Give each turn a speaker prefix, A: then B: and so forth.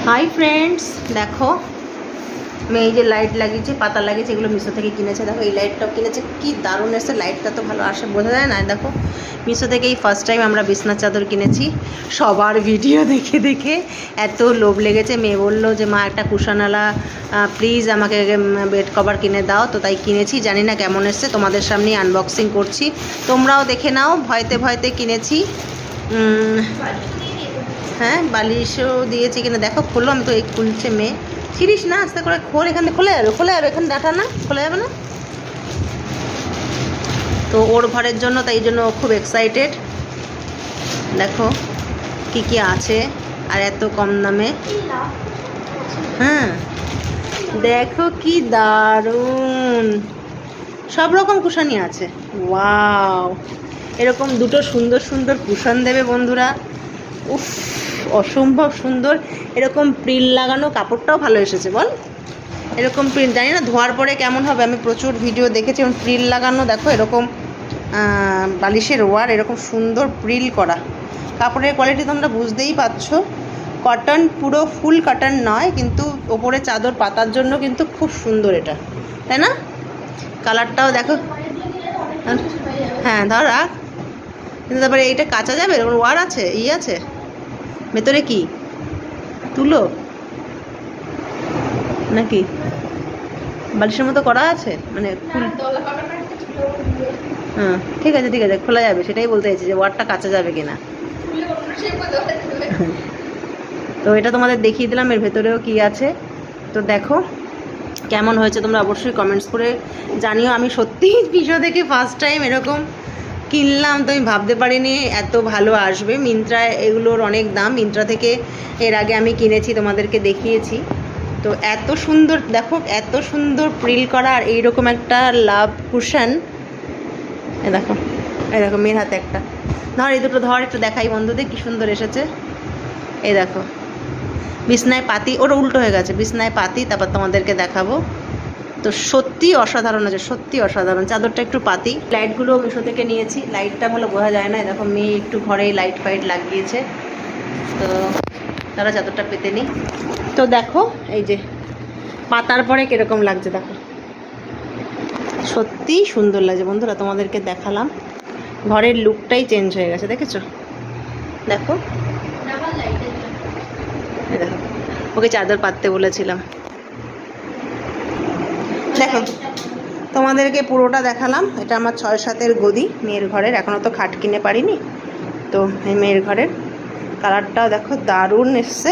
A: Hi friends, দেখো আমি এই যে লাইট লাগিয়েছি, পাতা লাগিয়েছি, এগুলো মিশো থেকে কিনেছে। দেখো এই লাইটটাও কিনেছে, কি দারুণ এসছে। লাইটটা তো ভালো আসে, বোঝা যায় না। দেখো মিশো থেকে এই ফার্স্ট টাইম আমরা বিছনার চাদর কিনেছি। সবার ভিডিও দেখে দেখে এত লোভ লেগেছে। মেয়ে বললো যে মা একটা কুশানালা প্লিজ আমাকে বেড কভার কিনে দাও, তো তাই কিনেছি। জানি না কেমন এসছে, তোমাদের সামনেই আনবক্সিং করছি, তোমরাও দেখে নাও। ভয়তে ভয়তে কিনেছি। হ্যাঁ, বালিশও দিয়েছি কিনা দেখো। খোলো, আমি তো এই খুলছে মেয়ে। ছিড়িস না, আস্তে করে খোল। এখান থেকে খোলা যাবে এখানে ডাটা না, খোলা যাবে না। তো ওর ঘরের জন্য, তাই জন্য ও খুব এক্সাইটেড। দেখো কি কি আছে, আর এত কম দামে। হ্যাঁ দেখো কি দারুণ, সব রকম কুশানি আছে। ওয়াও, এরকম দুটো সুন্দর সুন্দর কুশন দেবে বন্ধুরা। উফ, অসম্ভব সুন্দর। এরকম প্রিল লাগানো, কাপড়টাও ভালো এসেছে বল। এরকম প্রিন্ট জানি না ধোয়ার পরে কেমন হবে, আমি প্রচুর ভিডিও দেখেছি এবং প্রিল লাগানো। দেখো এরকম বালিশের ওয়ার, এরকম সুন্দর প্রিল করা। কাপড়ের কোয়ালিটি তোমরা বুঝতেই পারছো। কটন, পুরো ফুল কটন নয়, কিন্তু ওপরে চাদর পাতার জন্য কিন্তু খুব সুন্দর এটা, তাই না? কালারটাও দেখো। হ্যাঁ ধর রাখ, কিন্তু তারপরে এইটা কাচা যাবে, এরকম ওয়ার আছে, আছে ভেতরে কি তুলো নাকি বালিশের মতো করা আছে, মানে হ্যাঁ ঠিক আছে ঠিক আছে, খোলা যাবে, সেটাই বলতে চাইছি যে ওয়ারটা কাচা যাবে কিনা। তো এটা তোমাদের দেখিয়ে দিলাম, এর ভেতরেও কি আছে। তো দেখো কেমন হয়েছে তোমরা অবশ্যই কমেন্টস করে জানিও। আমি সত্যিই মিশো থেকে ফার্স্ট টাইম এরকম কিনলাম, তো আমি ভাবতে পারিনি এত ভালো আসবে। মিন্ত্রায় এগুলোর অনেক দাম, মিন্ত্রা থেকে এর আগে আমি কিনেছি, তোমাদেরকে দেখিয়েছি। তো এত সুন্দর দেখো, এত সুন্দর প্রিল করা, আর এইরকম একটা লাভ কুশন। দেখো এই দেখো মেয়ের হাতে একটা ধর, এই দুটো ধর, একটু দেখাই বন্ধুদের কি সুন্দর এসেছে। এই দেখো বিছনায় পাতি, ওটা উল্টো হয়ে গেছে, বিছনায় পাতি, তারপর তোমাদেরকে দেখাবো। তো সত্যি অসাধারণ আছে, সত্যি অসাধারণ। চাদরটা একটু পাতি। লাইটগুলো মিশো থেকে নিয়েছি, লাইটটা ভালো বোঝা যায় না। দেখো মেয়ে একটু ঘরেই লাইট ফাইট লাগিয়েছে, তো তারা চাদরটা পেতে নিই। তো দেখো এই যে পাতার পরে কীরকম লাগছে, দেখো সত্যি সুন্দর লাগছে বন্ধুরা। তোমাদেরকে দেখালাম, ঘরের লুকটাই চেঞ্জ হয়ে গেছে, দেখেছো? দেখো দেখো, ওকে চাদর পাততে বলেছিলাম। দেখো তোমাদেরকে পুরোটা দেখালাম। এটা আমার 6-7-এর গদি মেয়ের ঘরের, এখনও তো খাট কিনে পারিনি। তো এই মেয়ের ঘরের কালারটাও দেখো দারুণ এসছে।